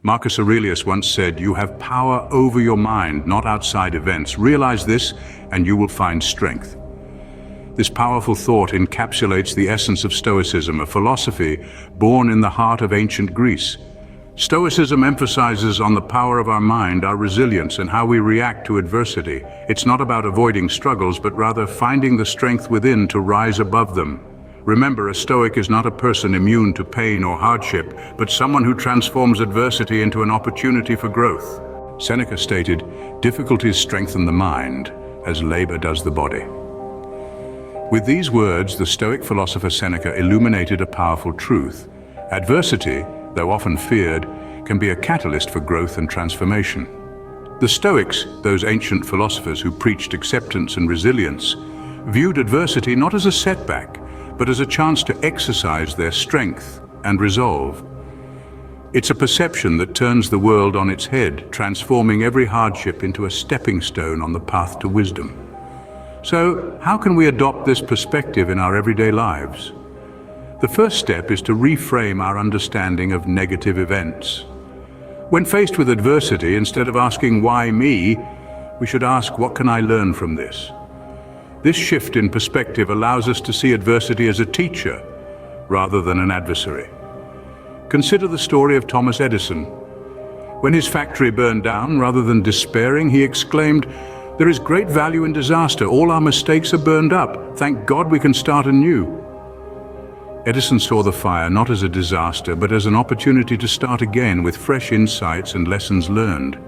Marcus Aurelius once said, "You have power over your mind, not outside events. Realize this, and you will find strength." This powerful thought encapsulates the essence of Stoicism, a philosophy born in the heart of ancient Greece. Stoicism emphasizes on the power of our mind, our resilience, and how we react to adversity. It's not about avoiding struggles, but rather finding the strength within to rise above them. Remember, a Stoic is not a person immune to pain or hardship, but someone who transforms adversity into an opportunity for growth. Seneca stated, "Difficulties strengthen the mind, as labor does the body." With these words, the Stoic philosopher Seneca illuminated a powerful truth. Adversity, though often feared, can be a catalyst for growth and transformation. The Stoics, those ancient philosophers who preached acceptance and resilience, viewed adversity not as a setback, but as a chance to exercise their strength and resolve. It's a perception that turns the world on its head, transforming every hardship into a stepping stone on the path to wisdom. So, how can we adopt this perspective in our everyday lives? The first step is to reframe our understanding of negative events. When faced with adversity, instead of asking, "Why me?" we should ask, "What can I learn from this?" This shift in perspective allows us to see adversity as a teacher, rather than an adversary. Consider the story of Thomas Edison. When his factory burned down, rather than despairing, he exclaimed, "There is great value in disaster. All our mistakes are burned up. Thank God we can start anew." Edison saw the fire not as a disaster, but as an opportunity to start again with fresh insights and lessons learned.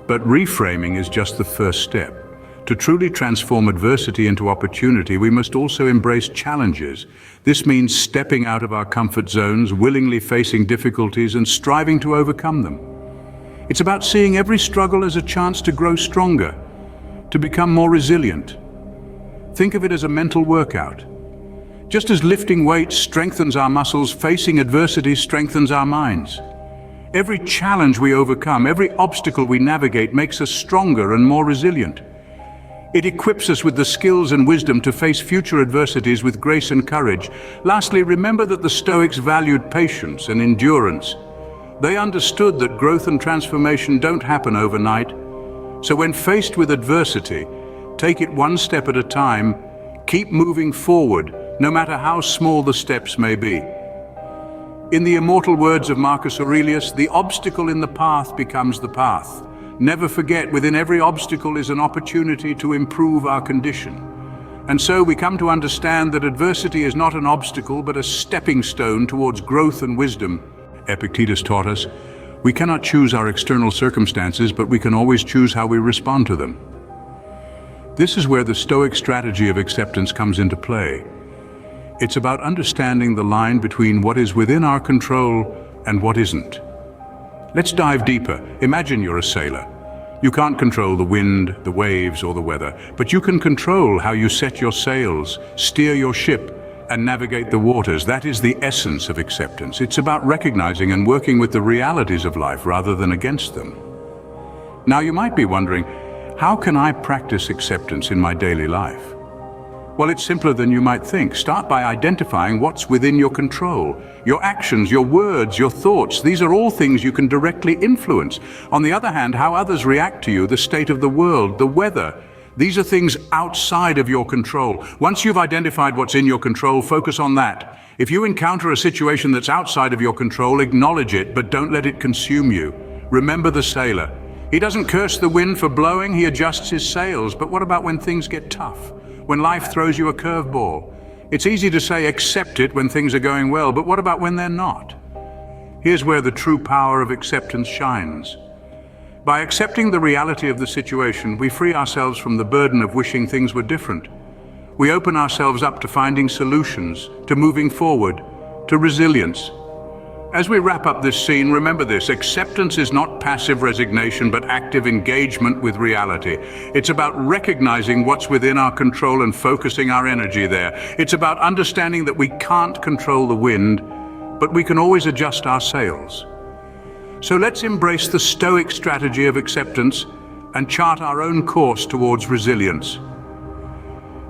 But reframing is just the first step. To truly transform adversity into opportunity, we must also embrace challenges. This means stepping out of our comfort zones, willingly facing difficulties, and striving to overcome them. It's about seeing every struggle as a chance to grow stronger, to become more resilient. Think of it as a mental workout. Just as lifting weights strengthens our muscles, facing adversity strengthens our minds. Every challenge we overcome, every obstacle we navigate makes us stronger and more resilient. It equips us with the skills and wisdom to face future adversities with grace and courage. Lastly, remember that the Stoics valued patience and endurance. They understood that growth and transformation don't happen overnight. So when faced with adversity, take it one step at a time, keep moving forward, no matter how small the steps may be. In the immortal words of Marcus Aurelius, the obstacle in the path becomes the path. Never forget, within every obstacle is an opportunity to improve our condition. And so we come to understand that adversity is not an obstacle, but a stepping stone towards growth and wisdom. Epictetus taught us, we cannot choose our external circumstances, but we can always choose how we respond to them. This is where the Stoic strategy of acceptance comes into play. It's about understanding the line between what is within our control and what isn't. Let's dive deeper. Imagine you're a sailor. You can't control the wind, the waves, or the weather, but you can control how you set your sails, steer your ship, and navigate the waters. That is the essence of acceptance. It's about recognizing and working with the realities of life rather than against them. Now you might be wondering, how can I practice acceptance in my daily life? Well, it's simpler than you might think. Start by identifying what's within your control. Your actions, your words, your thoughts, these are all things you can directly influence. On the other hand, how others react to you, the state of the world, the weather, these are things outside of your control. Once you've identified what's in your control, focus on that. If you encounter a situation that's outside of your control, acknowledge it, but don't let it consume you. Remember the sailor. He doesn't curse the wind for blowing, he adjusts his sails. But what about when things get tough? When life throws you a curveball? It's easy to say accept it when things are going well, but what about when they're not? Here's where the true power of acceptance shines. By accepting the reality of the situation, we free ourselves from the burden of wishing things were different. We open ourselves up to finding solutions, to moving forward, to resilience. As we wrap up this scene, remember this: acceptance is not passive resignation, but active engagement with reality. It's about recognizing what's within our control and focusing our energy there. It's about understanding that we can't control the wind, but we can always adjust our sails. So let's embrace the Stoic strategy of acceptance and chart our own course towards resilience.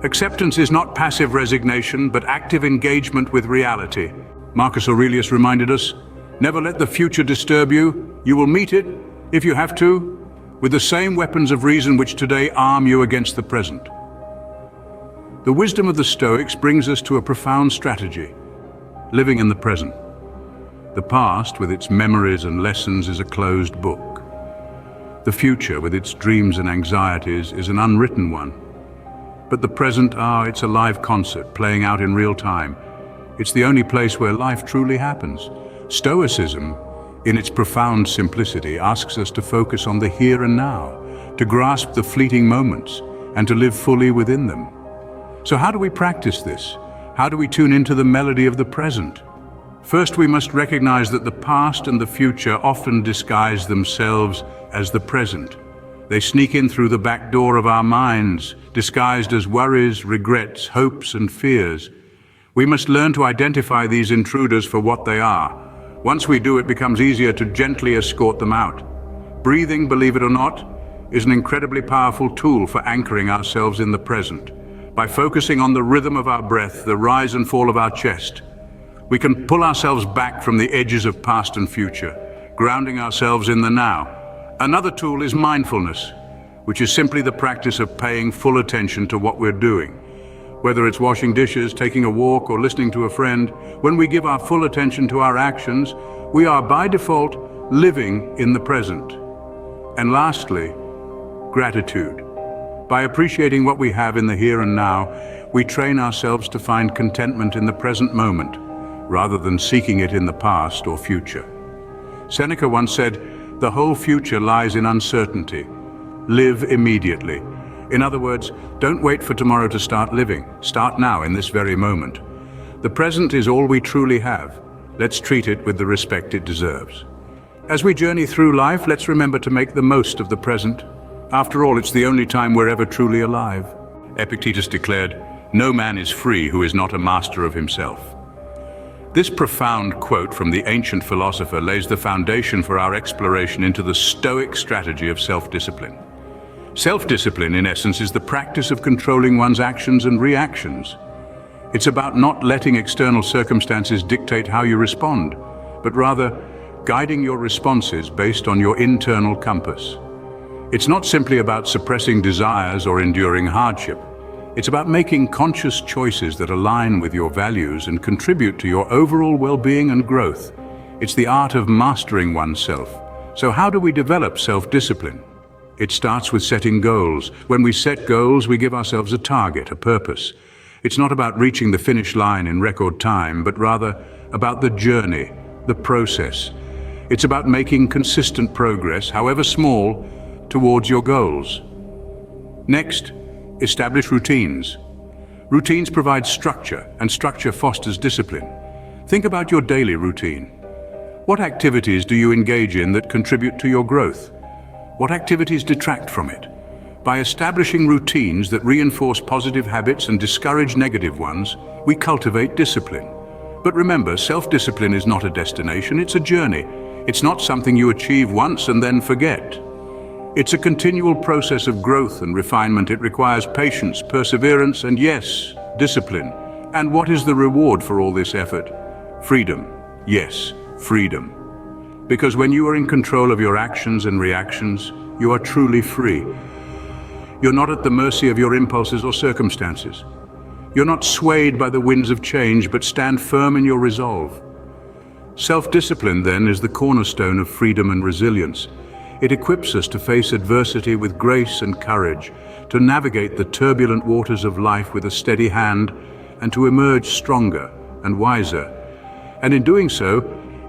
Acceptance is not passive resignation, but active engagement with reality. Marcus Aurelius reminded us, never let the future disturb you, You will meet it, if you have to, with the same weapons of reason which today arm you against the present. The wisdom of the Stoics brings us to a profound strategy: living in the present. The past, with its memories and lessons, is a closed book. The future, with its dreams and anxieties, is an unwritten one. But the present, it's a live concert playing out in real time. It's the only place where life truly happens. Stoicism, in its profound simplicity, asks us to focus on the here and now, to grasp the fleeting moments, and to live fully within them. So how do we practice this? How do we tune into the melody of the present? First, we must recognize that the past and the future often disguise themselves as the present. They sneak in through the back door of our minds, disguised as worries, regrets, hopes, and fears. We must learn to identify these intruders for what they are. Once we do, it becomes easier to gently escort them out. Breathing, believe it or not, is an incredibly powerful tool for anchoring ourselves in the present. By focusing on the rhythm of our breath, the rise and fall of our chest, we can pull ourselves back from the edges of past and future, grounding ourselves in the now. Another tool is mindfulness, which is simply the practice of paying full attention to what we're doing. Whether it's washing dishes, taking a walk, or listening to a friend, when we give our full attention to our actions, we are by default living in the present. And lastly, gratitude. By appreciating what we have in the here and now, we train ourselves to find contentment in the present moment, rather than seeking it in the past or future. Seneca once said, "The whole future lies in uncertainty. Live immediately." In other words, don't wait for tomorrow to start living. Start now, in this very moment. The present is all we truly have. Let's treat it with the respect it deserves. As we journey through life, let's remember to make the most of the present. After all, it's the only time we're ever truly alive. Epictetus declared, "No man is free who is not a master of himself." This profound quote from the ancient philosopher lays the foundation for our exploration into the Stoic strategy of self-discipline. Self-discipline, in essence, is the practice of controlling one's actions and reactions. It's about not letting external circumstances dictate how you respond, but rather guiding your responses based on your internal compass. It's not simply about suppressing desires or enduring hardship. It's about making conscious choices that align with your values and contribute to your overall well-being and growth. It's the art of mastering oneself. So how do we develop self-discipline? It starts with setting goals. When we set goals, we give ourselves a target, a purpose. It's not about reaching the finish line in record time, but rather about the journey, the process. It's about making consistent progress, however small, towards your goals. Next, establish routines. Routines provide structure, and structure fosters discipline. Think about your daily routine. What activities do you engage in that contribute to your growth? What activities detract from it? By establishing routines that reinforce positive habits and discourage negative ones, we cultivate discipline. But remember, self-discipline is not a destination, it's a journey. It's not something you achieve once and then forget. It's a continual process of growth and refinement. It requires patience, perseverance, and yes, discipline. And what is the reward for all this effort? Freedom. Yes, freedom. Because when you are in control of your actions and reactions, you are truly free. You're not at the mercy of your impulses or circumstances. You're not swayed by the winds of change, but stand firm in your resolve. Self-discipline, then, is the cornerstone of freedom and resilience. It equips us to face adversity with grace and courage, to navigate the turbulent waters of life with a steady hand, and to emerge stronger and wiser. And in doing so,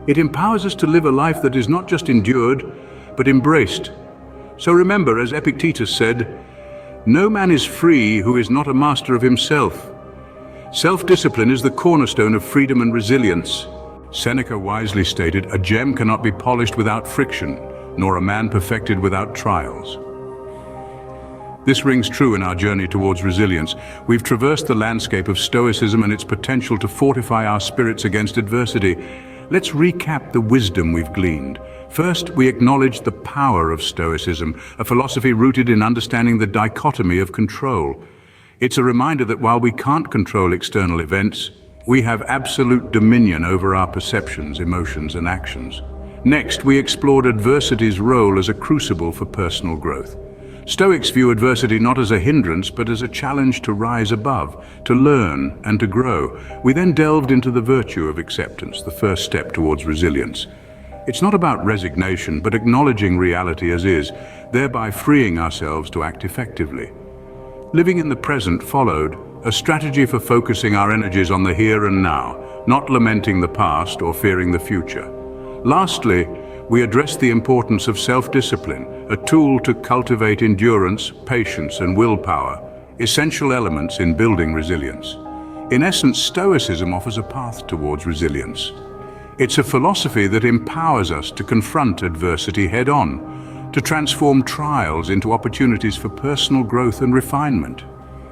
it empowers us to live a life that is not just endured, but embraced. So remember, as Epictetus said, "No man is free who is not a master of himself." Self-discipline is the cornerstone of freedom and resilience. Seneca wisely stated, "A gem cannot be polished without friction, nor a man perfected without trials." This rings true in our journey towards resilience. We've traversed the landscape of Stoicism and its potential to fortify our spirits against adversity. Let's recap the wisdom we've gleaned. First, we acknowledge the power of Stoicism, a philosophy rooted in understanding the dichotomy of control. It's a reminder that while we can't control external events, we have absolute dominion over our perceptions, emotions, and actions. Next, we explored adversity's role as a crucible for personal growth. Stoics view adversity not as a hindrance, but as a challenge to rise above, to learn and to grow. We then delved into the virtue of acceptance, the first step towards resilience. It's not about resignation, but acknowledging reality as is, thereby freeing ourselves to act effectively. Living in the present followed, a strategy for focusing our energies on the here and now, not lamenting the past or fearing the future. Lastly, we addressed the importance of self-discipline, a tool to cultivate endurance, patience, and willpower, essential elements in building resilience. In essence, Stoicism offers a path towards resilience. It's a philosophy that empowers us to confront adversity head-on, to transform trials into opportunities for personal growth and refinement.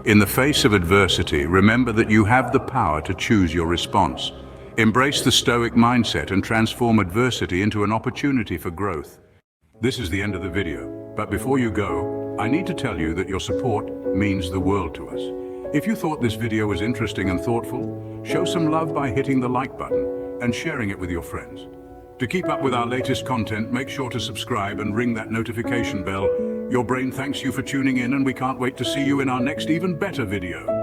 In the face of adversity, remember that you have the power to choose your response. Embrace the Stoic mindset and transform adversity into an opportunity for growth. This is the end of the video, but before you go, I need to tell you that your support means the world to us. If you thought this video was interesting and thoughtful, show some love by hitting the like button and sharing it with your friends. To keep up with our latest content, make sure to subscribe and ring that notification bell. Your brain thanks you for tuning in, and we can't wait to see you in our next even better video.